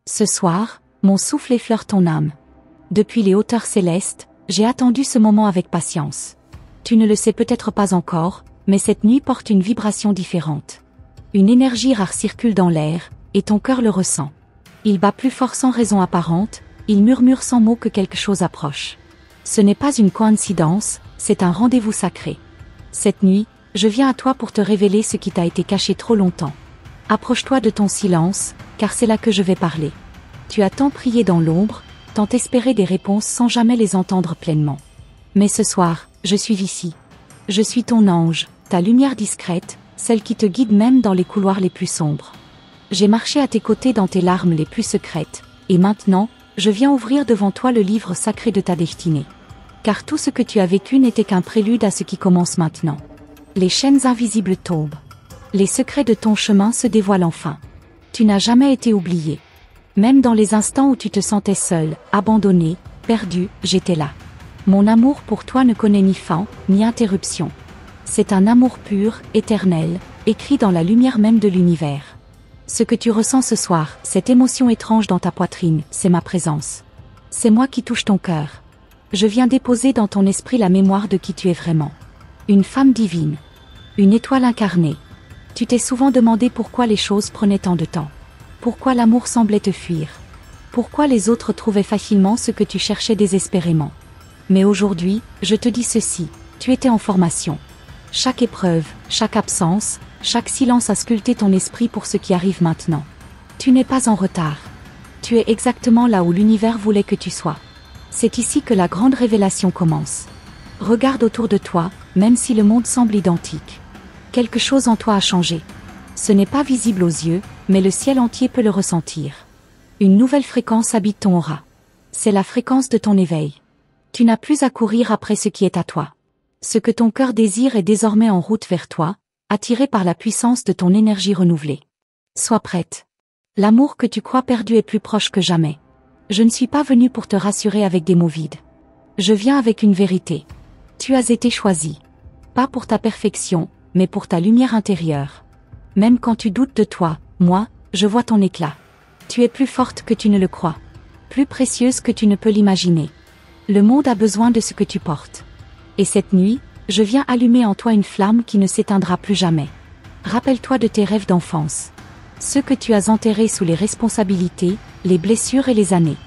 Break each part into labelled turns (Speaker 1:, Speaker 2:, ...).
Speaker 1: Ce soir, mon souffle effleure ton âme. Depuis les hauteurs célestes, j'ai attendu ce moment avec patience. Tu ne le sais peut-être pas encore, mais cette nuit porte une vibration différente. Une énergie rare circule dans l'air, et ton cœur le ressent. Il bat plus fort sans raison apparente, il murmure sans mots que quelque chose approche. Ce n'est pas une coïncidence, c'est un rendez-vous sacré. Cette nuit, je viens à toi pour te révéler ce qui t'a été caché trop longtemps. Approche-toi de ton silence, car c'est là que je vais parler. Tu as tant prié dans l'ombre, tant espéré des réponses sans jamais les entendre pleinement. Mais ce soir, je suis ici. Je suis ton ange, ta lumière discrète, celle qui te guide même dans les couloirs les plus sombres. J'ai marché à tes côtés dans tes larmes les plus secrètes, et maintenant, je viens ouvrir devant toi le livre sacré de ta destinée. Car tout ce que tu as vécu n'était qu'un prélude à ce qui commence maintenant. Les chaînes invisibles tombent. Les secrets de ton chemin se dévoilent enfin. Tu n'as jamais été oublié. Même dans les instants où tu te sentais seul, abandonné, perdu, j'étais là. Mon amour pour toi ne connaît ni fin, ni interruption. C'est un amour pur, éternel, écrit dans la lumière même de l'univers. Ce que tu ressens ce soir, cette émotion étrange dans ta poitrine, c'est ma présence. C'est moi qui touche ton cœur. Je viens déposer dans ton esprit la mémoire de qui tu es vraiment. Une femme divine. Une étoile incarnée. Tu t'es souvent demandé pourquoi les choses prenaient tant de temps. Pourquoi l'amour semblait te fuir. Pourquoi les autres trouvaient facilement ce que tu cherchais désespérément. Mais aujourd'hui, je te dis ceci, tu étais en formation. Chaque épreuve, chaque absence, chaque silence a sculpté ton esprit pour ce qui arrive maintenant. Tu n'es pas en retard. Tu es exactement là où l'univers voulait que tu sois. C'est ici que la grande révélation commence. Regarde autour de toi, même si le monde semble identique. Quelque chose en toi a changé. Ce n'est pas visible aux yeux, mais le ciel entier peut le ressentir. Une nouvelle fréquence habite ton aura. C'est la fréquence de ton éveil. Tu n'as plus à courir après ce qui est à toi. Ce que ton cœur désire est désormais en route vers toi, attiré par la puissance de ton énergie renouvelée. Sois prête. L'amour que tu crois perdu est plus proche que jamais. Je ne suis pas venu pour te rassurer avec des mots vides. Je viens avec une vérité. Tu as été choisi. Pas pour ta perfection, mais pour ta lumière intérieure. Même quand tu doutes de toi, moi, je vois ton éclat. Tu es plus forte que tu ne le crois. Plus précieuse que tu ne peux l'imaginer. Le monde a besoin de ce que tu portes. Et cette nuit, je viens allumer en toi une flamme qui ne s'éteindra plus jamais. Rappelle-toi de tes rêves d'enfance. Ceux que tu as enterrés sous les responsabilités, les blessures et les années.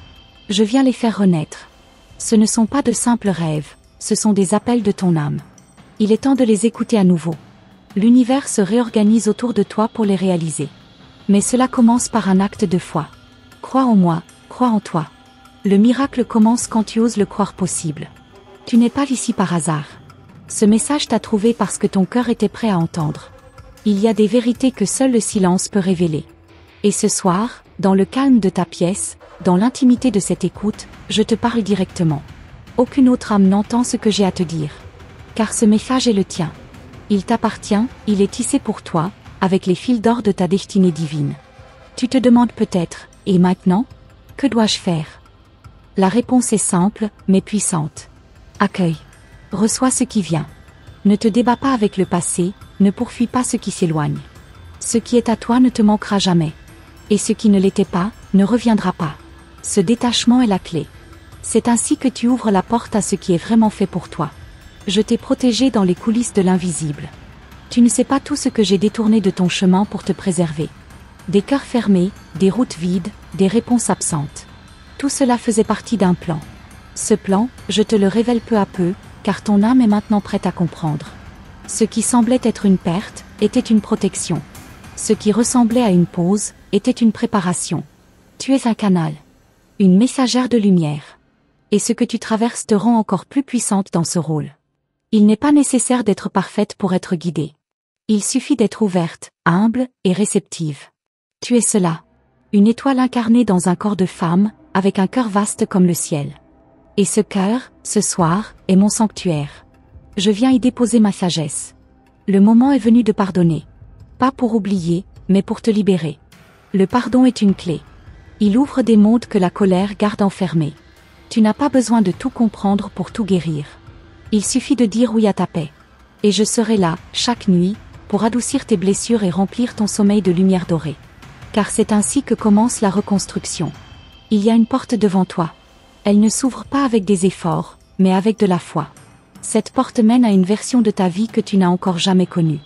Speaker 1: Je viens les faire renaître. Ce ne sont pas de simples rêves, ce sont des appels de ton âme. Il est temps de les écouter à nouveau. L'univers se réorganise autour de toi pour les réaliser. Mais cela commence par un acte de foi. Crois en moi, crois en toi. Le miracle commence quand tu oses le croire possible. Tu n'es pas ici par hasard. Ce message t'a trouvé parce que ton cœur était prêt à entendre. Il y a des vérités que seul le silence peut révéler. Et ce soir, dans le calme de ta pièce, dans l'intimité de cette écoute, je te parle directement. Aucune autre âme n'entend ce que j'ai à te dire. Car ce message est le tien. Il t'appartient, il est tissé pour toi, avec les fils d'or de ta destinée divine. Tu te demandes peut-être, et maintenant? Que dois-je faire? La réponse est simple, mais puissante. Accueille. Reçois ce qui vient. Ne te débats pas avec le passé, ne poursuis pas ce qui s'éloigne. Ce qui est à toi ne te manquera jamais. Et ce qui ne l'était pas, ne reviendra pas. Ce détachement est la clé. C'est ainsi que tu ouvres la porte à ce qui est vraiment fait pour toi. Je t'ai protégé dans les coulisses de l'invisible. Tu ne sais pas tout ce que j'ai détourné de ton chemin pour te préserver. Des cœurs fermés, des routes vides, des réponses absentes. Tout cela faisait partie d'un plan. Ce plan, je te le révèle peu à peu, car ton âme est maintenant prête à comprendre. Ce qui semblait être une perte, était une protection. Ce qui ressemblait à une pause, était une préparation. Tu es un canal. Une messagère de lumière. Et ce que tu traverses te rend encore plus puissante dans ce rôle. Il n'est pas nécessaire d'être parfaite pour être guidée. Il suffit d'être ouverte, humble et réceptive. Tu es cela. Une étoile incarnée dans un corps de femme, avec un cœur vaste comme le ciel. Et ce cœur, ce soir, est mon sanctuaire. Je viens y déposer ma sagesse. Le moment est venu de pardonner. Pas pour oublier, mais pour te libérer. Le pardon est une clé. Il ouvre des mondes que la colère garde enfermés. Tu n'as pas besoin de tout comprendre pour tout guérir. Il suffit de dire oui à ta paix. Et je serai là, chaque nuit, pour adoucir tes blessures et remplir ton sommeil de lumière dorée. Car c'est ainsi que commence la reconstruction. Il y a une porte devant toi. Elle ne s'ouvre pas avec des efforts, mais avec de la foi. Cette porte mène à une version de ta vie que tu n'as encore jamais connue.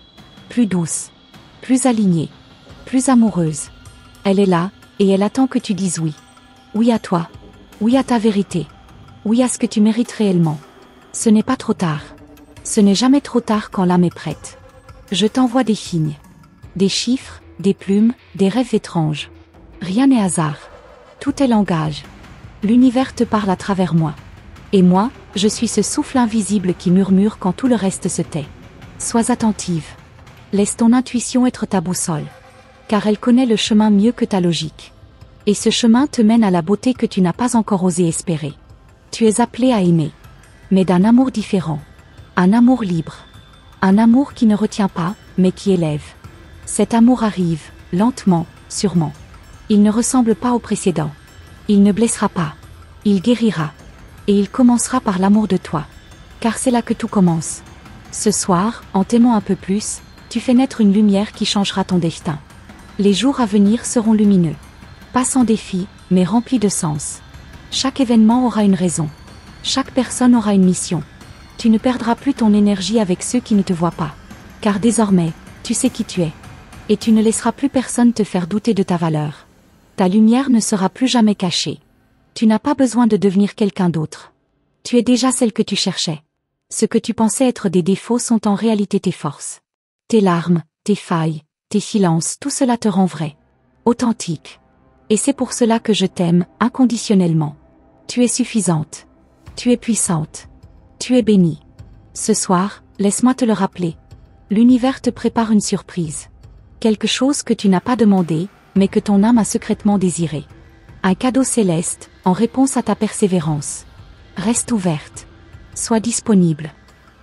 Speaker 1: Plus douce, plus alignée, plus amoureuse. Elle est là, et elle attend que tu dises oui. Oui à toi. Oui à ta vérité. Oui à ce que tu mérites réellement. Ce n'est pas trop tard. Ce n'est jamais trop tard quand l'âme est prête. Je t'envoie des signes. Des chiffres, des plumes, des rêves étranges. Rien n'est hasard. Tout est langage. L'univers te parle à travers moi. Et moi, je suis ce souffle invisible qui murmure quand tout le reste se tait. Sois attentive. Laisse ton intuition être ta boussole. Car elle connaît le chemin mieux que ta logique. Et ce chemin te mène à la beauté que tu n'as pas encore osé espérer. Tu es appelé à aimer. Mais d'un amour différent. Un amour libre. Un amour qui ne retient pas, mais qui élève. Cet amour arrive, lentement, sûrement. Il ne ressemble pas au précédent. Il ne blessera pas. Il guérira. Et il commencera par l'amour de toi. Car c'est là que tout commence. Ce soir, en t'aimant un peu plus, tu fais naître une lumière qui changera ton destin. Les jours à venir seront lumineux. Pas sans défi, mais remplis de sens. Chaque événement aura une raison. Chaque personne aura une mission. Tu ne perdras plus ton énergie avec ceux qui ne te voient pas. Car désormais, tu sais qui tu es. Et tu ne laisseras plus personne te faire douter de ta valeur. Ta lumière ne sera plus jamais cachée. Tu n'as pas besoin de devenir quelqu'un d'autre. Tu es déjà celle que tu cherchais. Ce que tu pensais être des défauts sont en réalité tes forces. Tes larmes, tes failles, tes silences, tout cela te rend vrai. Authentique. Et c'est pour cela que je t'aime, inconditionnellement. Tu es suffisante. Tu es puissante. Tu es bénie. Ce soir, laisse-moi te le rappeler. L'univers te prépare une surprise. Quelque chose que tu n'as pas demandé, mais que ton âme a secrètement désiré. Un cadeau céleste, en réponse à ta persévérance. Reste ouverte. Sois disponible.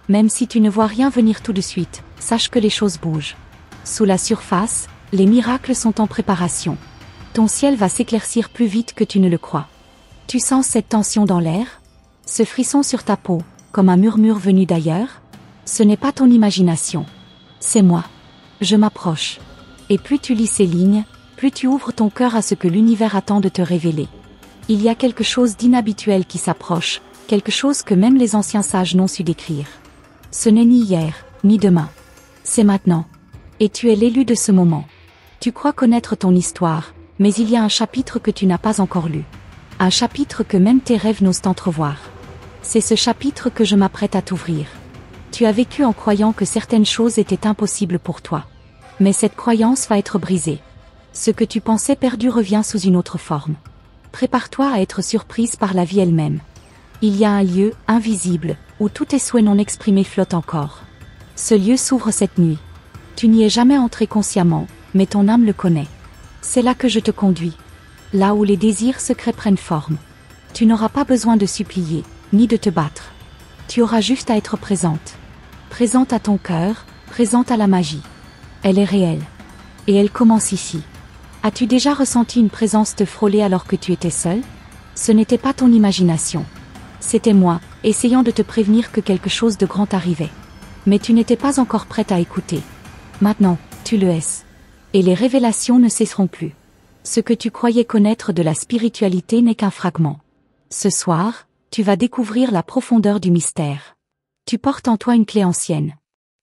Speaker 1: Même si tu ne vois rien venir tout de suite, sache que les choses bougent. Sous la surface, les miracles sont en préparation. Ton ciel va s'éclaircir plus vite que tu ne le crois. Tu sens cette tension dans l'air? Ce frisson sur ta peau, comme un murmure venu d'ailleurs? Ce n'est pas ton imagination. C'est moi. Je m'approche. Et plus tu lis ces lignes, plus tu ouvres ton cœur à ce que l'univers attend de te révéler. Il y a quelque chose d'inhabituel qui s'approche, quelque chose que même les anciens sages n'ont su décrire. Ce n'est ni hier, ni demain. C'est maintenant. Et tu es l'élu de ce moment. Tu crois connaître ton histoire, mais il y a un chapitre que tu n'as pas encore lu. Un chapitre que même tes rêves n'osent entrevoir. C'est ce chapitre que je m'apprête à t'ouvrir. Tu as vécu en croyant que certaines choses étaient impossibles pour toi. Mais cette croyance va être brisée. Ce que tu pensais perdu revient sous une autre forme. Prépare-toi à être surprise par la vie elle-même. Il y a un lieu, invisible, où tous tes souhaits non exprimés flottent encore. Ce lieu s'ouvre cette nuit. Tu n'y es jamais entré consciemment, mais ton âme le connaît. C'est là que je te conduis. Là où les désirs secrets prennent forme. Tu n'auras pas besoin de supplier, ni de te battre. Tu auras juste à être présente. Présente à ton cœur, présente à la magie. Elle est réelle. Et elle commence ici. As-tu déjà ressenti une présence te frôler alors que tu étais seul? Ce n'était pas ton imagination. C'était moi, essayant de te prévenir que quelque chose de grand arrivait. Mais tu n'étais pas encore prête à écouter. Maintenant, tu le es. Et les révélations ne cesseront plus. Ce que tu croyais connaître de la spiritualité n'est qu'un fragment. Ce soir, tu vas découvrir la profondeur du mystère. Tu portes en toi une clé ancienne.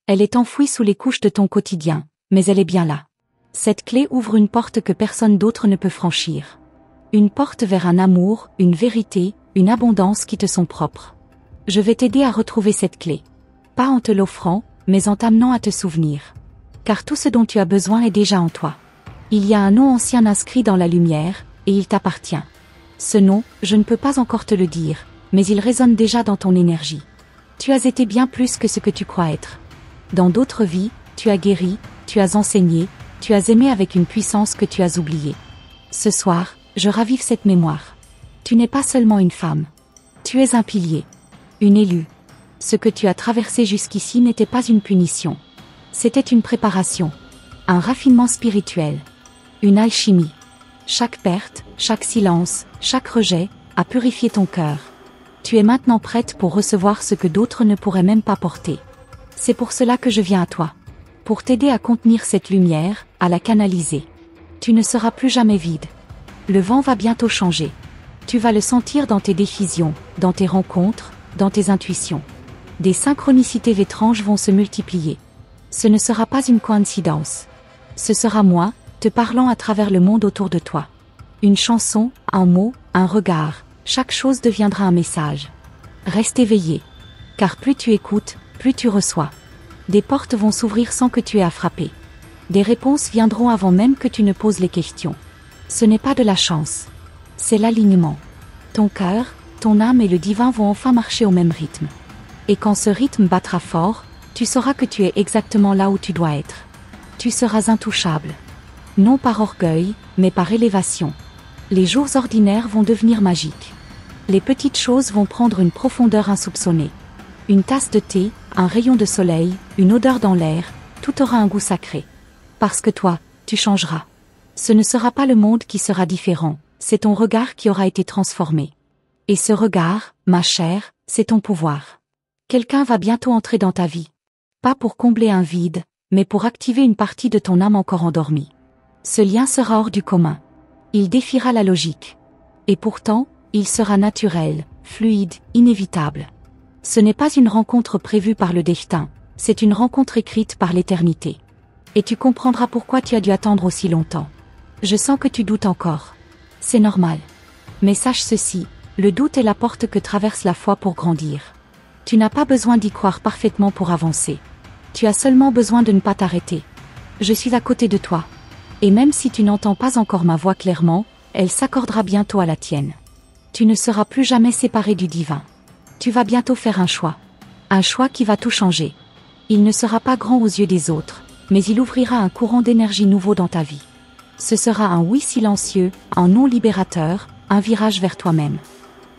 Speaker 1: Elle est enfouie sous les couches de ton quotidien, mais elle est bien là. Cette clé ouvre une porte que personne d'autre ne peut franchir. Une porte vers un amour, une vérité, une abondance qui te sont propres. Je vais t'aider à retrouver cette clé. Pas en te l'offrant, mais en t'amenant à te souvenir. Car tout ce dont tu as besoin est déjà en toi. Il y a un nom ancien inscrit dans la lumière, et il t'appartient. Ce nom, je ne peux pas encore te le dire, mais il résonne déjà dans ton énergie. Tu as été bien plus que ce que tu crois être. Dans d'autres vies, tu as guéri, tu as enseigné, tu as aimé avec une puissance que tu as oubliée. Ce soir, je ravive cette mémoire. Tu n'es pas seulement une femme. Tu es un pilier. Une élue. Ce que tu as traversé jusqu'ici n'était pas une punition. C'était une préparation. Un raffinement spirituel. Une alchimie. Chaque perte, chaque silence, chaque rejet, a purifié ton cœur. Tu es maintenant prête pour recevoir ce que d'autres ne pourraient même pas porter. C'est pour cela que je viens à toi. Pour t'aider à contenir cette lumière, à la canaliser. Tu ne seras plus jamais vide. Le vent va bientôt changer. Tu vas le sentir dans tes décisions, dans tes rencontres, dans tes intuitions. Des synchronicités étranges vont se multiplier. Ce ne sera pas une coïncidence. Ce sera moi, te parlant à travers le monde autour de toi. Une chanson, un mot, un regard, chaque chose deviendra un message. Reste éveillé. Car plus tu écoutes, plus tu reçois. Des portes vont s'ouvrir sans que tu aies à frapper. Des réponses viendront avant même que tu ne poses les questions. Ce n'est pas de la chance. C'est l'alignement. Ton cœur, ton âme et le divin vont enfin marcher au même rythme. Et quand ce rythme battra fort, tu sauras que tu es exactement là où tu dois être. Tu seras intouchable. Non par orgueil, mais par élévation. Les jours ordinaires vont devenir magiques. Les petites choses vont prendre une profondeur insoupçonnée. Une tasse de thé, un rayon de soleil, une odeur dans l'air, tout aura un goût sacré. Parce que toi, tu changeras. Ce ne sera pas le monde qui sera différent, c'est ton regard qui aura été transformé. Et ce regard, ma chère, c'est ton pouvoir. Quelqu'un va bientôt entrer dans ta vie. Pas pour combler un vide, mais pour activer une partie de ton âme encore endormie. Ce lien sera hors du commun. Il défiera la logique. Et pourtant, il sera naturel, fluide, inévitable. Ce n'est pas une rencontre prévue par le destin, c'est une rencontre écrite par l'éternité. Et tu comprendras pourquoi tu as dû attendre aussi longtemps. Je sens que tu doutes encore. C'est normal. Mais sache ceci, le doute est la porte que traverse la foi pour grandir. Tu n'as pas besoin d'y croire parfaitement pour avancer. Tu as seulement besoin de ne pas t'arrêter. Je suis à côté de toi. Et même si tu n'entends pas encore ma voix clairement, elle s'accordera bientôt à la tienne. Tu ne seras plus jamais séparé du divin. Tu vas bientôt faire un choix. Un choix qui va tout changer. Il ne sera pas grand aux yeux des autres, mais il ouvrira un courant d'énergie nouveau dans ta vie. Ce sera un oui silencieux, un non libérateur, un virage vers toi-même.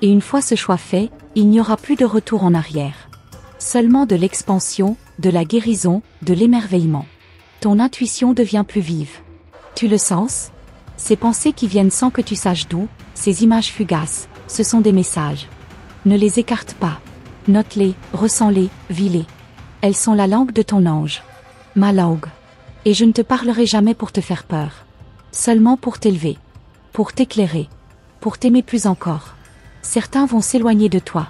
Speaker 1: Et une fois ce choix fait, il n'y aura plus de retour en arrière. Seulement de l'expansion, de la guérison, de l'émerveillement. Ton intuition devient plus vive. Tu le sens? Ces pensées qui viennent sans que tu saches d'où, ces images fugaces, ce sont des messages. Ne les écarte pas. Note-les, ressens-les, vis-les. Elles sont la langue de ton ange. Ma langue. Et je ne te parlerai jamais pour te faire peur. Seulement pour t'élever. Pour t'éclairer. Pour t'aimer plus encore. Certains vont s'éloigner de toi.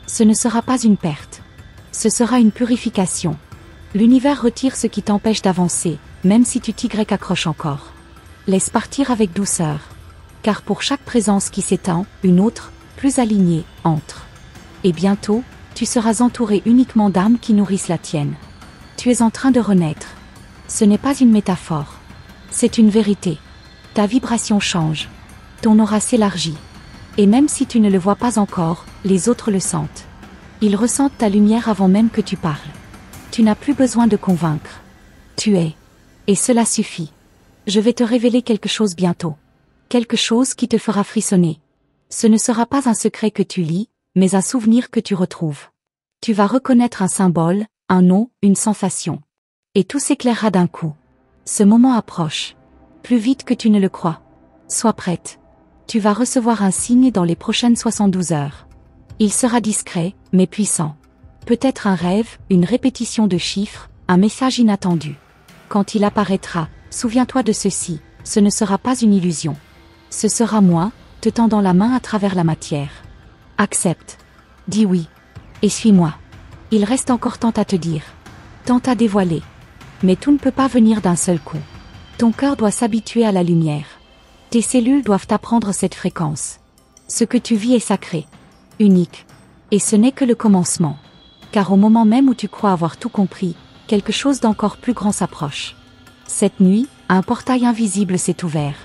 Speaker 1: Ce ne sera pas une perte. Ce sera une purification. L'univers retire ce qui t'empêche d'avancer, même si tu t'y accroches encore. Laisse partir avec douceur. Car pour chaque présence qui s'éteint, une autre, plus alignée, entre. Et bientôt, tu seras entouré uniquement d'âmes qui nourrissent la tienne. Tu es en train de renaître. Ce n'est pas une métaphore. C'est une vérité. Ta vibration change. Ton aura s'élargit. Et même si tu ne le vois pas encore, les autres le sentent. Ils ressentent ta lumière avant même que tu parles. Tu n'as plus besoin de convaincre. Tu es. Et cela suffit. Je vais te révéler quelque chose bientôt. Quelque chose qui te fera frissonner. Ce ne sera pas un secret que tu lis, mais un souvenir que tu retrouves. Tu vas reconnaître un symbole, un nom, une sensation. Et tout s'éclairera d'un coup. Ce moment approche. Plus vite que tu ne le crois. Sois prête. Tu vas recevoir un signe dans les prochaines 72 heures. Il sera discret, mais puissant. Peut-être un rêve, une répétition de chiffres, un message inattendu. Quand il apparaîtra, souviens-toi de ceci, ce ne sera pas une illusion. Ce sera moi, te tendant la main à travers la matière. Accepte. Dis oui. Et suis-moi. Il reste encore tant à te dire. Tant à dévoiler. Mais tout ne peut pas venir d'un seul coup. Ton cœur doit s'habituer à la lumière. Tes cellules doivent apprendre cette fréquence. Ce que tu vis est sacré. Unique. Et ce n'est que le commencement. Car au moment même où tu crois avoir tout compris, quelque chose d'encore plus grand s'approche. Cette nuit, un portail invisible s'est ouvert.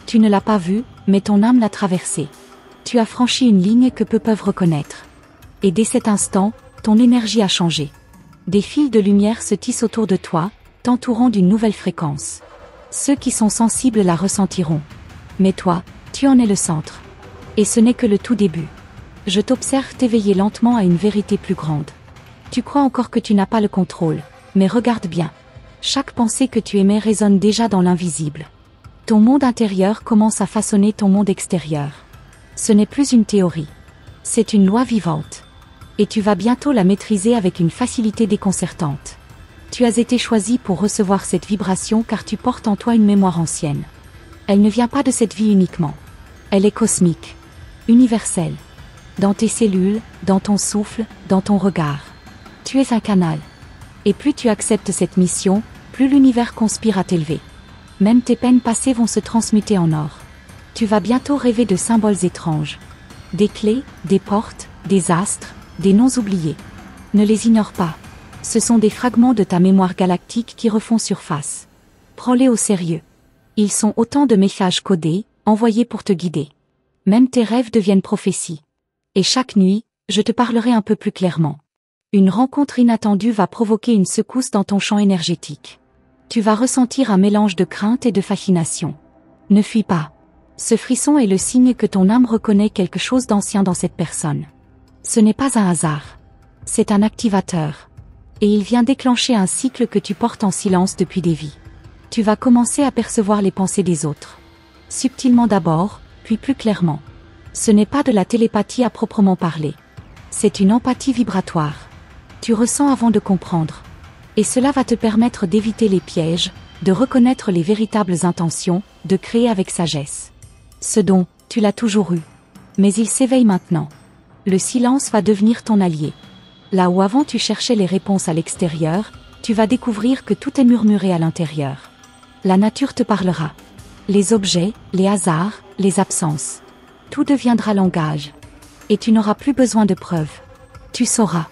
Speaker 1: Tu ne l'as pas vu, mais ton âme l'a traversé. Tu as franchi une ligne que peu peuvent reconnaître. Et dès cet instant, ton énergie a changé. Des fils de lumière se tissent autour de toi, t'entourant d'une nouvelle fréquence. Ceux qui sont sensibles la ressentiront. Mais toi, tu en es le centre. Et ce n'est que le tout début. Je t'observe t'éveiller lentement à une vérité plus grande. Tu crois encore que tu n'as pas le contrôle, mais regarde bien. Chaque pensée que tu émets résonne déjà dans l'invisible. Ton monde intérieur commence à façonner ton monde extérieur. Ce n'est plus une théorie. C'est une loi vivante. Et tu vas bientôt la maîtriser avec une facilité déconcertante. Tu as été choisi pour recevoir cette vibration car tu portes en toi une mémoire ancienne. Elle ne vient pas de cette vie uniquement. Elle est cosmique, universelle. Dans tes cellules, dans ton souffle, dans ton regard. Tu es un canal. Et plus tu acceptes cette mission, plus l'univers conspire à t'élever. Même tes peines passées vont se transmuter en or. Tu vas bientôt rêver de symboles étranges. Des clés, des portes, des astres, des noms oubliés. Ne les ignore pas. Ce sont des fragments de ta mémoire galactique qui refont surface. Prends-les au sérieux. Ils sont autant de messages codés, envoyés pour te guider. Même tes rêves deviennent prophéties. Et chaque nuit, je te parlerai un peu plus clairement. Une rencontre inattendue va provoquer une secousse dans ton champ énergétique. Tu vas ressentir un mélange de crainte et de fascination. Ne fuis pas. Ce frisson est le signe que ton âme reconnaît quelque chose d'ancien dans cette personne. Ce n'est pas un hasard. C'est un activateur. Et il vient déclencher un cycle que tu portes en silence depuis des vies. Tu vas commencer à percevoir les pensées des autres. Subtilement d'abord, puis plus clairement. Ce n'est pas de la télépathie à proprement parler. C'est une empathie vibratoire. Tu ressens avant de comprendre. Et cela va te permettre d'éviter les pièges, de reconnaître les véritables intentions, de créer avec sagesse. Ce don, tu l'as toujours eu. Mais il s'éveille maintenant. Le silence va devenir ton allié. Là où avant tu cherchais les réponses à l'extérieur, tu vas découvrir que tout est murmuré à l'intérieur. La nature te parlera. Les objets, les hasards, les absences. Tout deviendra langage. Et tu n'auras plus besoin de preuves. Tu sauras.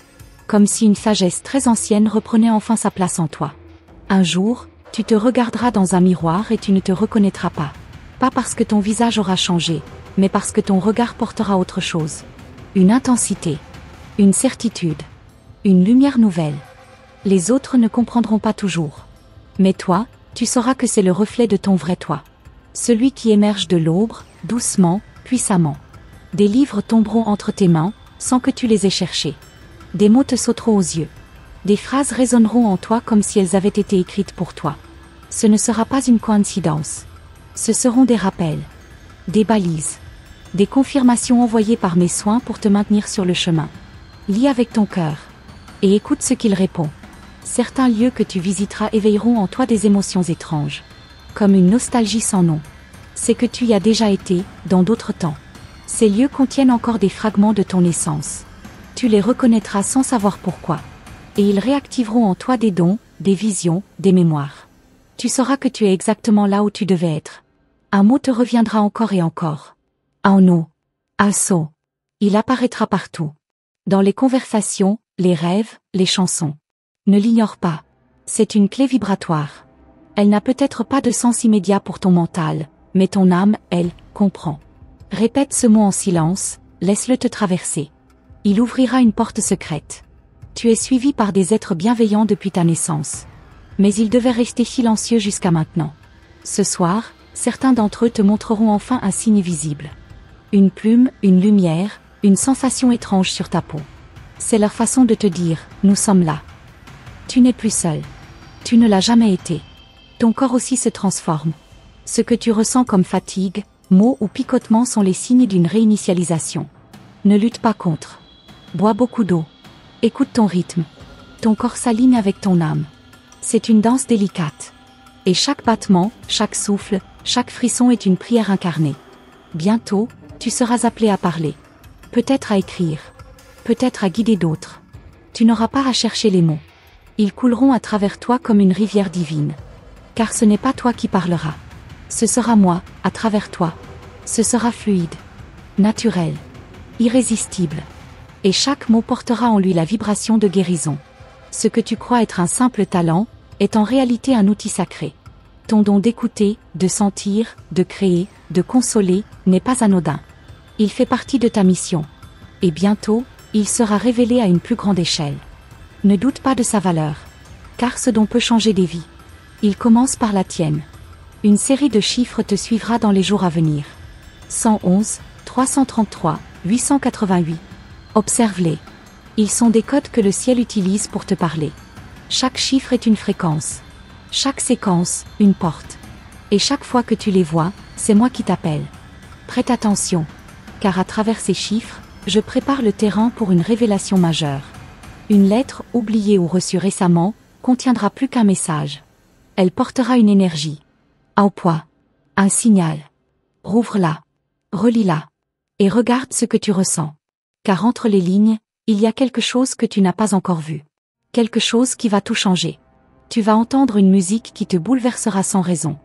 Speaker 1: Comme si une sagesse très ancienne reprenait enfin sa place en toi. Un jour, tu te regarderas dans un miroir et tu ne te reconnaîtras pas. Pas parce que ton visage aura changé, mais parce que ton regard portera autre chose. Une intensité. Une certitude. Une lumière nouvelle. Les autres ne comprendront pas toujours. Mais toi, tu sauras que c'est le reflet de ton vrai toi. Celui qui émerge de l'aube, doucement, puissamment. Des livres tomberont entre tes mains, sans que tu les aies cherchés. Des mots te sauteront aux yeux. Des phrases résonneront en toi comme si elles avaient été écrites pour toi. Ce ne sera pas une coïncidence. Ce seront des rappels. Des balises. Des confirmations envoyées par mes soins pour te maintenir sur le chemin. Lis avec ton cœur. Et écoute ce qu'il répond. Certains lieux que tu visiteras éveilleront en toi des émotions étranges. Comme une nostalgie sans nom. C'est que tu y as déjà été, dans d'autres temps. Ces lieux contiennent encore des fragments de ton essence. Tu les reconnaîtras sans savoir pourquoi. Et ils réactiveront en toi des dons, des visions, des mémoires. Tu sauras que tu es exactement là où tu devais être. Un mot te reviendra encore et encore. Aono. Aso. Il apparaîtra partout. Dans les conversations, les rêves, les chansons. Ne l'ignore pas. C'est une clé vibratoire. Elle n'a peut-être pas de sens immédiat pour ton mental, mais ton âme, elle, comprend. Répète ce mot en silence, laisse-le te traverser. Il ouvrira une porte secrète. Tu es suivi par des êtres bienveillants depuis ta naissance. Mais ils devaient rester silencieux jusqu'à maintenant. Ce soir, certains d'entre eux te montreront enfin un signe visible. Une plume, une lumière, une sensation étrange sur ta peau. C'est leur façon de te dire, nous sommes là. Tu n'es plus seul. Tu ne l'as jamais été. Ton corps aussi se transforme. Ce que tu ressens comme fatigue, maux ou picotements sont les signes d'une réinitialisation. Ne lutte pas contre. Bois beaucoup d'eau. Écoute ton rythme. Ton corps s'aligne avec ton âme. C'est une danse délicate. Et chaque battement, chaque souffle, chaque frisson est une prière incarnée. Bientôt, tu seras appelé à parler. Peut-être à écrire. Peut-être à guider d'autres. Tu n'auras pas à chercher les mots. Ils couleront à travers toi comme une rivière divine. Car ce n'est pas toi qui parleras. Ce sera moi, à travers toi. Ce sera fluide. Naturel. Irrésistible. Et chaque mot portera en lui la vibration de guérison. Ce que tu crois être un simple talent, est en réalité un outil sacré. Ton don d'écouter, de sentir, de créer, de consoler, n'est pas anodin. Il fait partie de ta mission. Et bientôt, il sera révélé à une plus grande échelle. Ne doute pas de sa valeur. Car ce don peut changer des vies. Il commence par la tienne. Une série de chiffres te suivra dans les jours à venir. 111, 333, 888. Observe-les. Ils sont des codes que le ciel utilise pour te parler. Chaque chiffre est une fréquence. Chaque séquence, une porte. Et chaque fois que tu les vois, c'est moi qui t'appelle. Prête attention. Car à travers ces chiffres, je prépare le terrain pour une révélation majeure. Une lettre, oubliée ou reçue récemment, contiendra plus qu'un message. Elle portera une énergie. Au poids. Un signal. Rouvre-la. Relis-la. Et regarde ce que tu ressens. Car entre les lignes, il y a quelque chose que tu n'as pas encore vu. Quelque chose qui va tout changer. Tu vas entendre une musique qui te bouleversera sans raison.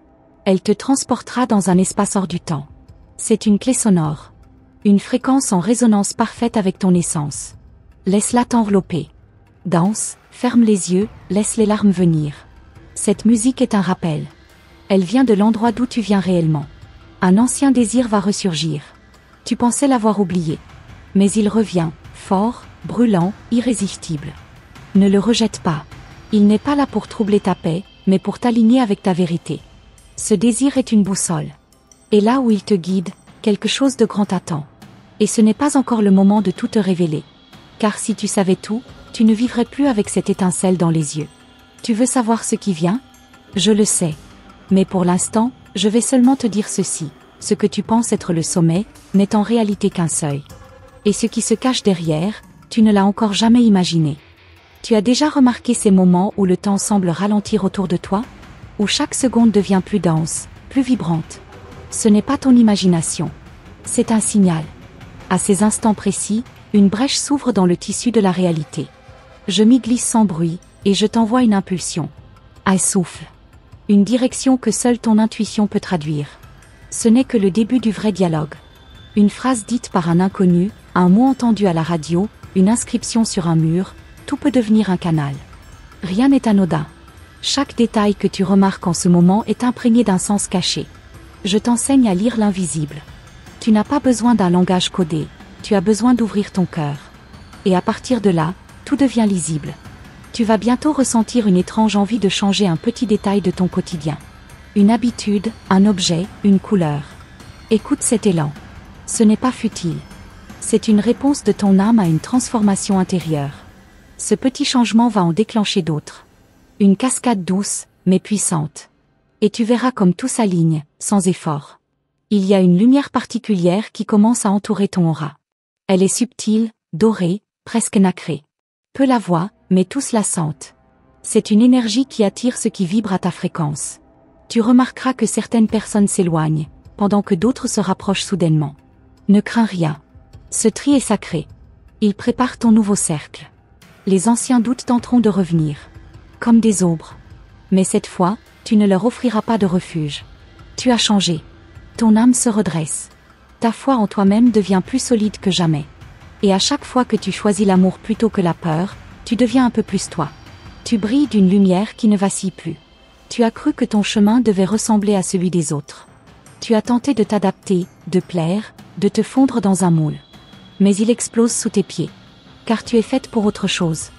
Speaker 1: Elle te transportera dans un espace hors du temps. C'est une clé sonore. Une fréquence en résonance parfaite avec ton essence. Laisse-la t'envelopper. Danse, ferme les yeux, laisse les larmes venir. Cette musique est un rappel. Elle vient de l'endroit d'où tu viens réellement. Un ancien désir va ressurgir. Tu pensais l'avoir oublié. Mais il revient, fort, brûlant, irrésistible. Ne le rejette pas. Il n'est pas là pour troubler ta paix, mais pour t'aligner avec ta vérité. Ce désir est une boussole. Et là où il te guide, quelque chose de grand t'attend. Et ce n'est pas encore le moment de tout te révéler. Car si tu savais tout, tu ne vivrais plus avec cette étincelle dans les yeux. Tu veux savoir ce qui vient? Je le sais. Mais pour l'instant, je vais seulement te dire ceci. Ce que tu penses être le sommet, n'est en réalité qu'un seuil. Et ce qui se cache derrière, tu ne l'as encore jamais imaginé. Tu as déjà remarqué ces moments où le temps semble ralentir autour de toi? Où chaque seconde devient plus dense, plus vibrante? Ce n'est pas ton imagination. C'est un signal. À ces instants précis, une brèche s'ouvre dans le tissu de la réalité. Je m'y glisse sans bruit, et je t'envoie une impulsion. Un souffle. Une direction que seule ton intuition peut traduire. Ce n'est que le début du vrai dialogue. Une phrase dite par un inconnu, un mot entendu à la radio, une inscription sur un mur, tout peut devenir un canal. Rien n'est anodin. Chaque détail que tu remarques en ce moment est imprégné d'un sens caché. Je t'enseigne à lire l'invisible. Tu n'as pas besoin d'un langage codé, tu as besoin d'ouvrir ton cœur. Et à partir de là, tout devient lisible. Tu vas bientôt ressentir une étrange envie de changer un petit détail de ton quotidien. Une habitude, un objet, une couleur. Écoute cet élan. Ce n'est pas futile. C'est une réponse de ton âme à une transformation intérieure. Ce petit changement va en déclencher d'autres. Une cascade douce, mais puissante. Et tu verras comme tout s'aligne, sans effort. Il y a une lumière particulière qui commence à entourer ton aura. Elle est subtile, dorée, presque nacrée. Peu la voient, mais tous la sentent. C'est une énergie qui attire ce qui vibre à ta fréquence. Tu remarqueras que certaines personnes s'éloignent, pendant que d'autres se rapprochent soudainement. Ne crains rien. Ce tri est sacré. Il prépare ton nouveau cercle. Les anciens doutes tenteront de revenir. Comme des aubres. Mais cette fois, tu ne leur offriras pas de refuge. Tu as changé. Ton âme se redresse. Ta foi en toi-même devient plus solide que jamais. Et à chaque fois que tu choisis l'amour plutôt que la peur, tu deviens un peu plus toi. Tu brilles d'une lumière qui ne vacille plus. Tu as cru que ton chemin devait ressembler à celui des autres. Tu as tenté de t'adapter, de plaire, de te fondre dans un moule. Mais il explose sous tes pieds. Car tu es faite pour autre chose.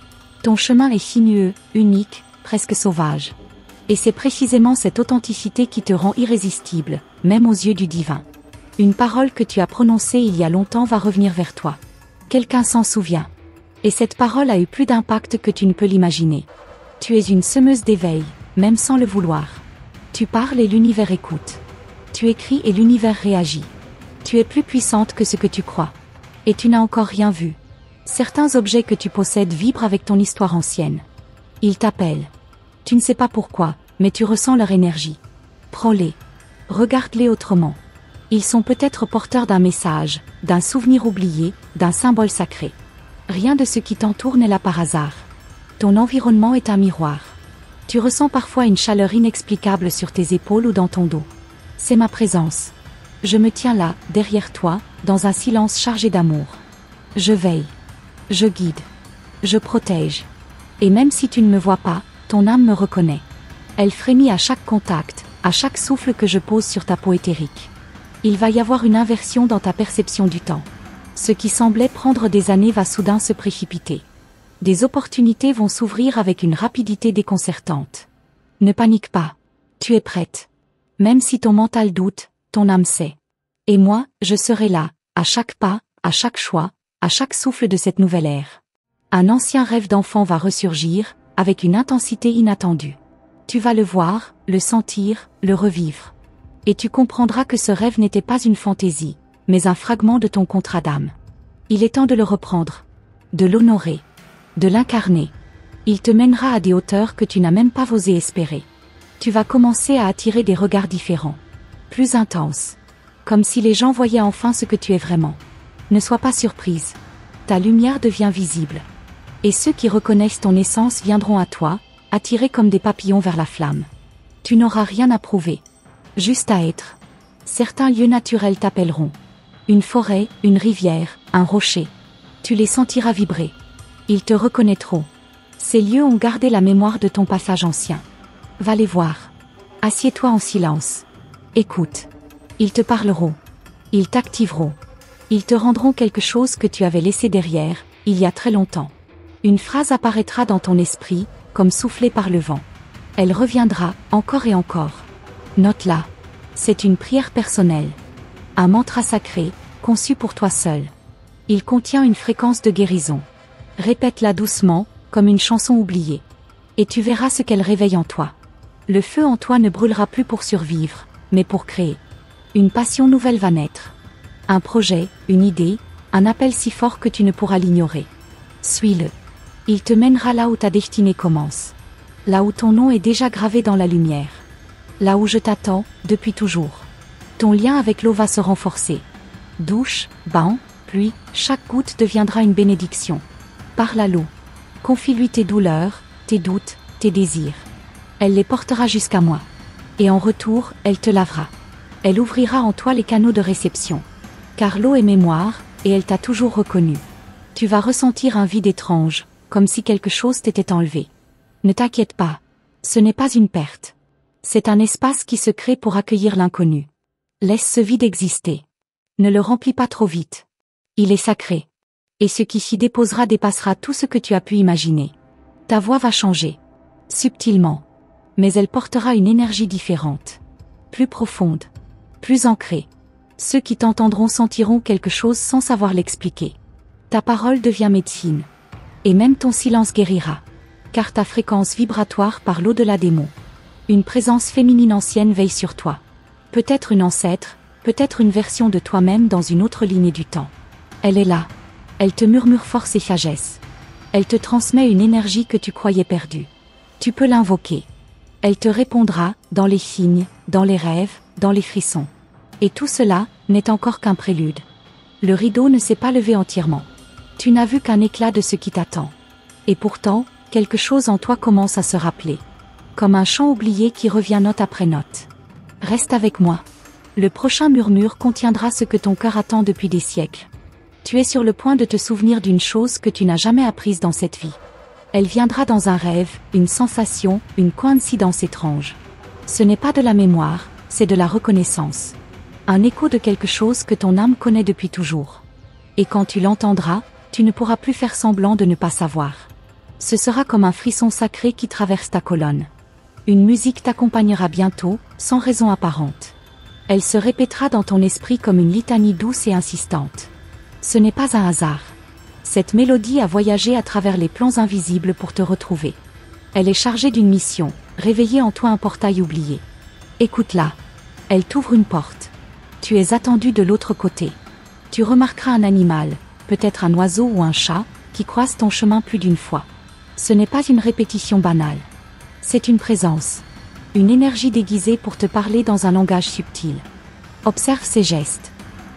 Speaker 1: Ton chemin est sinueux, unique, presque sauvage. Et c'est précisément cette authenticité qui te rend irrésistible, même aux yeux du divin. Une parole que tu as prononcée il y a longtemps va revenir vers toi. Quelqu'un s'en souvient. Et cette parole a eu plus d'impact que tu ne peux l'imaginer. Tu es une semeuse d'éveil, même sans le vouloir. Tu parles et l'univers écoute. Tu écris et l'univers réagit. Tu es plus puissante que ce que tu crois. Et tu n'as encore rien vu. Certains objets que tu possèdes vibrent avec ton histoire ancienne. Ils t'appellent. Tu ne sais pas pourquoi, mais tu ressens leur énergie. Prends-les. Regarde-les autrement. Ils sont peut-être porteurs d'un message, d'un souvenir oublié, d'un symbole sacré. Rien de ce qui t'entoure n'est là par hasard. Ton environnement est un miroir. Tu ressens parfois une chaleur inexplicable sur tes épaules ou dans ton dos. C'est ma présence. Je me tiens là, derrière toi, dans un silence chargé d'amour. Je veille. Je guide. Je protège. Et même si tu ne me vois pas, ton âme me reconnaît. Elle frémit à chaque contact, à chaque souffle que je pose sur ta peau éthérique. Il va y avoir une inversion dans ta perception du temps. Ce qui semblait prendre des années va soudain se précipiter. Des opportunités vont s'ouvrir avec une rapidité déconcertante. Ne panique pas. Tu es prête. Même si ton mental doute, ton âme sait. Et moi, je serai là, à chaque pas, à chaque choix, à chaque souffle de cette nouvelle ère. Un ancien rêve d'enfant va ressurgir, avec une intensité inattendue. Tu vas le voir, le sentir, le revivre. Et tu comprendras que ce rêve n'était pas une fantaisie, mais un fragment de ton contrat d'âme. Il est temps de le reprendre, de l'honorer, de l'incarner. Il te mènera à des hauteurs que tu n'as même pas osé espérer. Tu vas commencer à attirer des regards différents. plus intense. Comme si les gens voyaient enfin ce que tu es vraiment. Ne sois pas surprise. Ta lumière devient visible. Et ceux qui reconnaissent ton essence viendront à toi, attirés comme des papillons vers la flamme. Tu n'auras rien à prouver. Juste à être. Certains lieux naturels t'appelleront. Une forêt, une rivière, un rocher. Tu les sentiras vibrer. Ils te reconnaîtront. Ces lieux ont gardé la mémoire de ton passage ancien. Va les voir. Assieds-toi en silence. Écoute. Ils te parleront. Ils t'activeront. Ils te rendront quelque chose que tu avais laissé derrière, il y a très longtemps. Une phrase apparaîtra dans ton esprit, comme soufflée par le vent. Elle reviendra, encore et encore. Note-la. C'est une prière personnelle. Un mantra sacré, conçu pour toi seul. Il contient une fréquence de guérison. Répète-la doucement, comme une chanson oubliée. Et tu verras ce qu'elle réveille en toi. Le feu en toi ne brûlera plus pour survivre, mais pour créer. Une passion nouvelle va naître. Un projet, une idée, un appel si fort que tu ne pourras l'ignorer. Suis-le. Il te mènera là où ta destinée commence. Là où ton nom est déjà gravé dans la lumière. Là où je t'attends, depuis toujours. Ton lien avec l'eau va se renforcer. Douche, bain, pluie, chaque goutte deviendra une bénédiction. Parle à l'eau. Confie-lui tes douleurs, tes doutes, tes désirs. Elle les portera jusqu'à moi. Et en retour, elle te lavera. Elle ouvrira en toi les canaux de réception. Car l'eau est mémoire, et elle t'a toujours reconnu. Tu vas ressentir un vide étrange, comme si quelque chose t'était enlevé. Ne t'inquiète pas. Ce n'est pas une perte. C'est un espace qui se crée pour accueillir l'inconnu. Laisse ce vide exister. Ne le remplis pas trop vite. Il est sacré. Et ce qui s'y déposera dépassera tout ce que tu as pu imaginer. Ta voix va changer. Subtilement. Mais elle portera une énergie différente. Plus profonde. Plus ancrée. Ceux qui t'entendront sentiront quelque chose sans savoir l'expliquer. Ta parole devient médecine. Et même ton silence guérira. Car ta fréquence vibratoire part l'au-delà des mots. Une présence féminine ancienne veille sur toi. Peut-être une ancêtre, peut-être une version de toi-même dans une autre lignée du temps. Elle est là. Elle te murmure force et sagesse. Elle te transmet une énergie que tu croyais perdue. Tu peux l'invoquer. Elle te répondra, dans les signes, dans les rêves, dans les frissons. Et tout cela, n'est encore qu'un prélude. Le rideau ne s'est pas levé entièrement. Tu n'as vu qu'un éclat de ce qui t'attend. Et pourtant, quelque chose en toi commence à se rappeler. Comme un chant oublié qui revient note après note. Reste avec moi. Le prochain murmure contiendra ce que ton cœur attend depuis des siècles. Tu es sur le point de te souvenir d'une chose que tu n'as jamais apprise dans cette vie. Elle viendra dans un rêve, une sensation, une coïncidence étrange. Ce n'est pas de la mémoire, c'est de la reconnaissance. Un écho de quelque chose que ton âme connaît depuis toujours. Et quand tu l'entendras, tu ne pourras plus faire semblant de ne pas savoir. Ce sera comme un frisson sacré qui traverse ta colonne. Une musique t'accompagnera bientôt, sans raison apparente. Elle se répétera dans ton esprit comme une litanie douce et insistante. Ce n'est pas un hasard. Cette mélodie a voyagé à travers les plans invisibles pour te retrouver. Elle est chargée d'une mission, réveiller en toi un portail oublié. Écoute-la. Elle t'ouvre une porte. Tu es attendu de l'autre côté. Tu remarqueras un animal, peut-être un oiseau ou un chat, qui croise ton chemin plus d'une fois. Ce n'est pas une répétition banale. C'est une présence. Une énergie déguisée pour te parler dans un langage subtil. Observe ses gestes.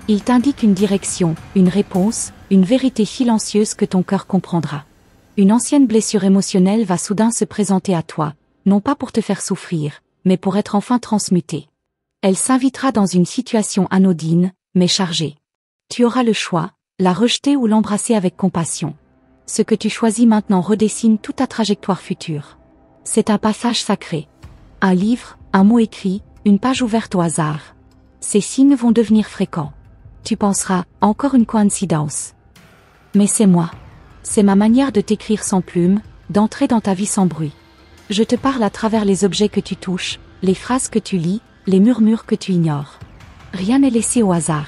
Speaker 1: Il t'indique une direction, une réponse, une vérité silencieuse que ton cœur comprendra. Une ancienne blessure émotionnelle va soudain se présenter à toi, non pas pour te faire souffrir, mais pour être enfin transmutée. Elle s'invitera dans une situation anodine, mais chargée. Tu auras le choix, la rejeter ou l'embrasser avec compassion. Ce que tu choisis maintenant redessine toute ta trajectoire future. C'est un passage sacré. Un livre, un mot écrit, une page ouverte au hasard. Ces signes vont devenir fréquents. Tu penseras, encore une coïncidence. Mais c'est moi. C'est ma manière de t'écrire sans plume, d'entrer dans ta vie sans bruit. Je te parle à travers les objets que tu touches, les phrases que tu lis, les murmures que tu ignores. Rien n'est laissé au hasard.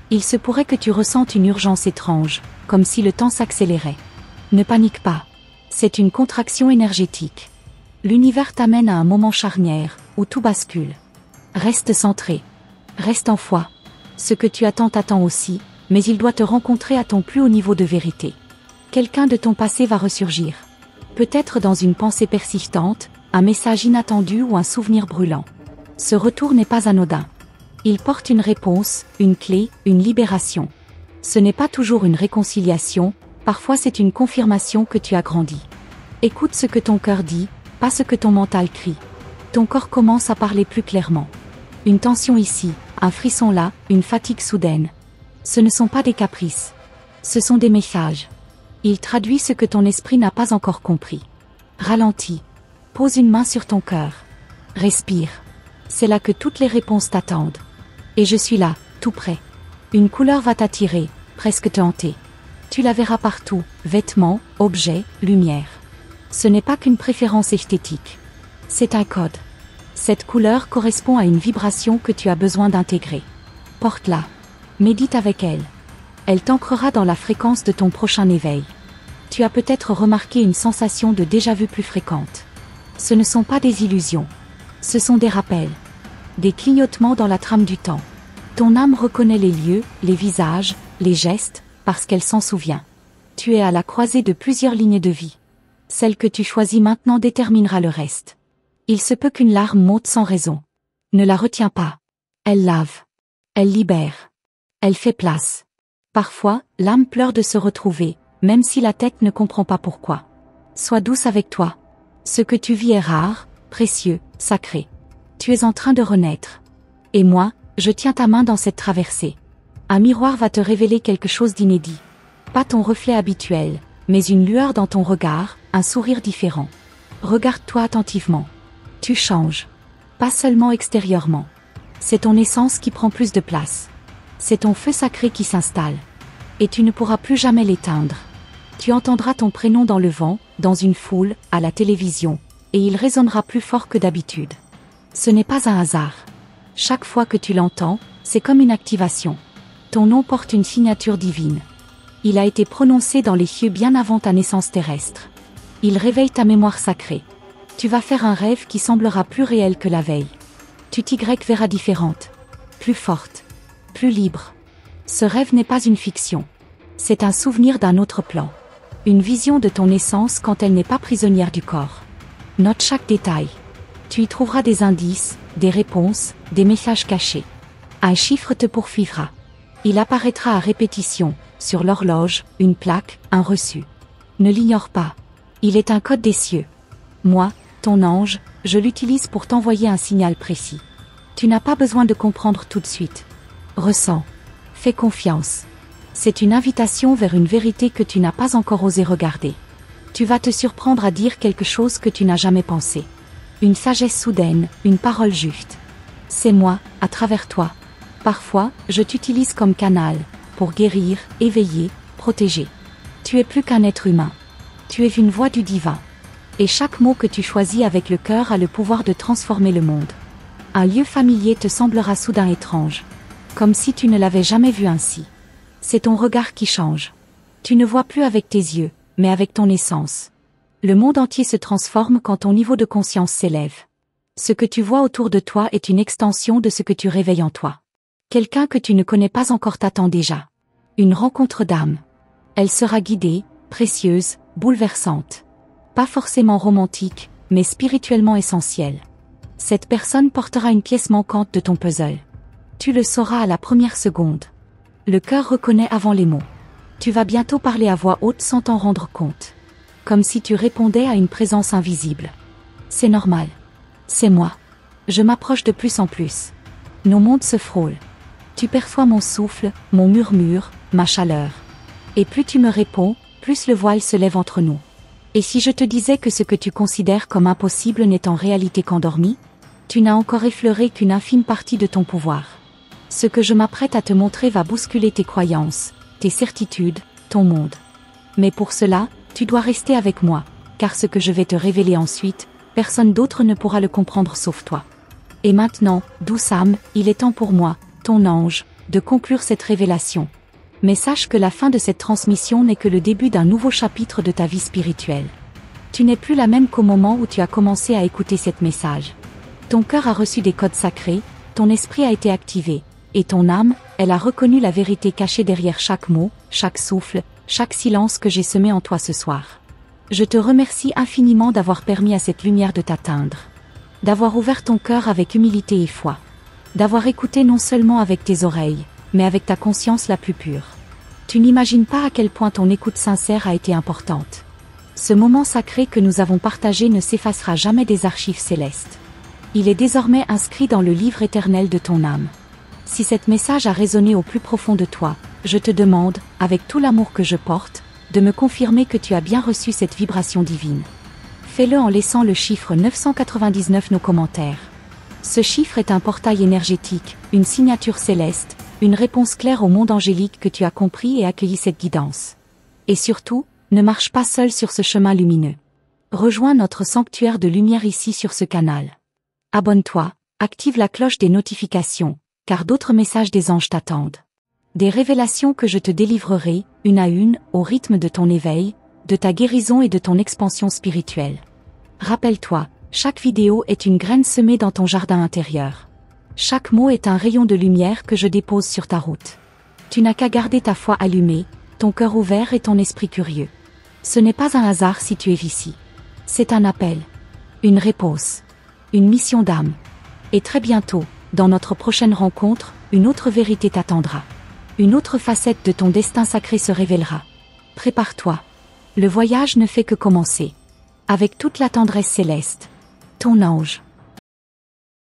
Speaker 1: Il se pourrait que tu ressentes une urgence étrange, comme si le temps s'accélérait. Ne panique pas. C'est une contraction énergétique. L'univers t'amène à un moment charnière, où tout bascule. Reste centré. Reste en foi. Ce que tu attends t'attend aussi, mais il doit te rencontrer à ton plus haut niveau de vérité. Quelqu'un de ton passé va ressurgir. Peut-être dans une pensée persistante, un message inattendu ou un souvenir brûlant. Ce retour n'est pas anodin. Il porte une réponse, une clé, une libération. Ce n'est pas toujours une réconciliation, parfois c'est une confirmation que tu as grandi. Écoute ce que ton cœur dit, pas ce que ton mental crie. Ton corps commence à parler plus clairement. Une tension ici, un frisson là, une fatigue soudaine. Ce ne sont pas des caprices. Ce sont des messages. Il traduit ce que ton esprit n'a pas encore compris. Ralentis. Pose une main sur ton cœur. Respire. C'est là que toutes les réponses t'attendent. Et je suis là, tout près. Une couleur va t'attirer, presque te hanter. Tu la verras partout, vêtements, objets, lumière. Ce n'est pas qu'une préférence esthétique. C'est un code. Cette couleur correspond à une vibration que tu as besoin d'intégrer. Porte-la. Médite avec elle. Elle t'ancrera dans la fréquence de ton prochain éveil. Tu as peut-être remarqué une sensation de déjà-vu plus fréquente. Ce ne sont pas des illusions. Ce sont des rappels. Des clignotements dans la trame du temps. Ton âme reconnaît les lieux, les visages, les gestes, parce qu'elle s'en souvient. Tu es à la croisée de plusieurs lignes de vie. Celle que tu choisis maintenant déterminera le reste. Il se peut qu'une larme monte sans raison. Ne la retiens pas. Elle lave. Elle libère. Elle fait place. Parfois, l'âme pleure de se retrouver, même si la tête ne comprend pas pourquoi. Sois douce avec toi. Ce que tu vis est rare, précieux, sacré. Tu es en train de renaître. Et moi, je tiens ta main dans cette traversée. Un miroir va te révéler quelque chose d'inédit. Pas ton reflet habituel, mais une lueur dans ton regard, un sourire différent. Regarde-toi attentivement. Tu changes. Pas seulement extérieurement. C'est ton essence qui prend plus de place. C'est ton feu sacré qui s'installe. Et tu ne pourras plus jamais l'éteindre. Tu entendras ton prénom dans le vent, dans une foule, à la télévision, et il résonnera plus fort que d'habitude. Ce n'est pas un hasard. Chaque fois que tu l'entends, c'est comme une activation. Ton nom porte une signature divine. Il a été prononcé dans les cieux bien avant ta naissance terrestre. Il réveille ta mémoire sacrée. Tu vas faire un rêve qui semblera plus réel que la veille. Tu t'y verras différente, plus forte, plus libre. Ce rêve n'est pas une fiction. C'est un souvenir d'un autre plan. Une vision de ton essence quand elle n'est pas prisonnière du corps. Note chaque détail. Tu y trouveras des indices, des réponses, des messages cachés. Un chiffre te poursuivra. Il apparaîtra à répétition, sur l'horloge, une plaque, un reçu. Ne l'ignore pas. Il est un code des cieux. Moi, ton ange, je l'utilise pour t'envoyer un signal précis. Tu n'as pas besoin de comprendre tout de suite. Ressens. Fais confiance. C'est une invitation vers une vérité que tu n'as pas encore osé regarder. Tu vas te surprendre à dire quelque chose que tu n'as jamais pensé. Une sagesse soudaine, une parole juste. C'est moi, à travers toi. Parfois, je t'utilise comme canal, pour guérir, éveiller, protéger. Tu es plus qu'un être humain. Tu es une voix du divin. Et chaque mot que tu choisis avec le cœur a le pouvoir de transformer le monde. Un lieu familier te semblera soudain étrange. Comme si tu ne l'avais jamais vu ainsi. C'est ton regard qui change. Tu ne vois plus avec tes yeux, mais avec ton essence. Le monde entier se transforme quand ton niveau de conscience s'élève. Ce que tu vois autour de toi est une extension de ce que tu réveilles en toi. Quelqu'un que tu ne connais pas encore t'attend déjà. Une rencontre d'âme. Elle sera guidée, précieuse, bouleversante. Pas forcément romantique, mais spirituellement essentielle. Cette personne portera une pièce manquante de ton puzzle. Tu le sauras à la première seconde. Le cœur reconnaît avant les mots. Tu vas bientôt parler à voix haute sans t'en rendre compte. Comme si tu répondais à une présence invisible. C'est normal. C'est moi. Je m'approche de plus en plus. Nos mondes se frôlent. Tu perçois mon souffle, mon murmure, ma chaleur. Et plus tu me réponds, plus le voile se lève entre nous. Et si je te disais que ce que tu considères comme impossible n'est en réalité qu'endormi, tu n'as encore effleuré qu'une infime partie de ton pouvoir. Ce que je m'apprête à te montrer va bousculer tes croyances, tes certitudes, ton monde. Mais pour cela, tu dois rester avec moi, car ce que je vais te révéler ensuite, personne d'autre ne pourra le comprendre sauf toi. Et maintenant, douce âme, il est temps pour moi, ton ange, de conclure cette révélation. Mais sache que la fin de cette transmission n'est que le début d'un nouveau chapitre de ta vie spirituelle. Tu n'es plus la même qu'au moment où tu as commencé à écouter cet message. Ton cœur a reçu des codes sacrés, ton esprit a été activé, et ton âme, elle a reconnu la vérité cachée derrière chaque mot, chaque souffle, chaque silence que j'ai semé en toi ce soir. Je te remercie infiniment d'avoir permis à cette lumière de t'atteindre. D'avoir ouvert ton cœur avec humilité et foi. d'avoir écouté non seulement avec tes oreilles, mais avec ta conscience la plus pure. Tu n'imagines pas à quel point ton écoute sincère a été importante. Ce moment sacré que nous avons partagé ne s'effacera jamais des archives célestes. Il est désormais inscrit dans le livre éternel de ton âme. Si cet message a résonné au plus profond de toi, je te demande, avec tout l'amour que je porte, de me confirmer que tu as bien reçu cette vibration divine. Fais-le en laissant le chiffre 999 nos commentaires. Ce chiffre est un portail énergétique, une signature céleste, une réponse claire au monde angélique que tu as compris et accueilli cette guidance. Et surtout, ne marche pas seul sur ce chemin lumineux. Rejoins notre sanctuaire de lumière ici sur ce canal. Abonne-toi, active la cloche des notifications, car d'autres messages des anges t'attendent. Des révélations que je te délivrerai, une à une, au rythme de ton éveil, de ta guérison et de ton expansion spirituelle. Rappelle-toi, chaque vidéo est une graine semée dans ton jardin intérieur. Chaque mot est un rayon de lumière que je dépose sur ta route. Tu n'as qu'à garder ta foi allumée, ton cœur ouvert et ton esprit curieux. Ce n'est pas un hasard si tu es ici. C'est un appel. Une réponse. Une mission d'âme. Et très bientôt, dans notre prochaine rencontre, une autre vérité t'attendra. Une autre facette de ton destin sacré se révélera. Prépare-toi. Le voyage ne fait que commencer. Avec toute la tendresse céleste. Ton ange.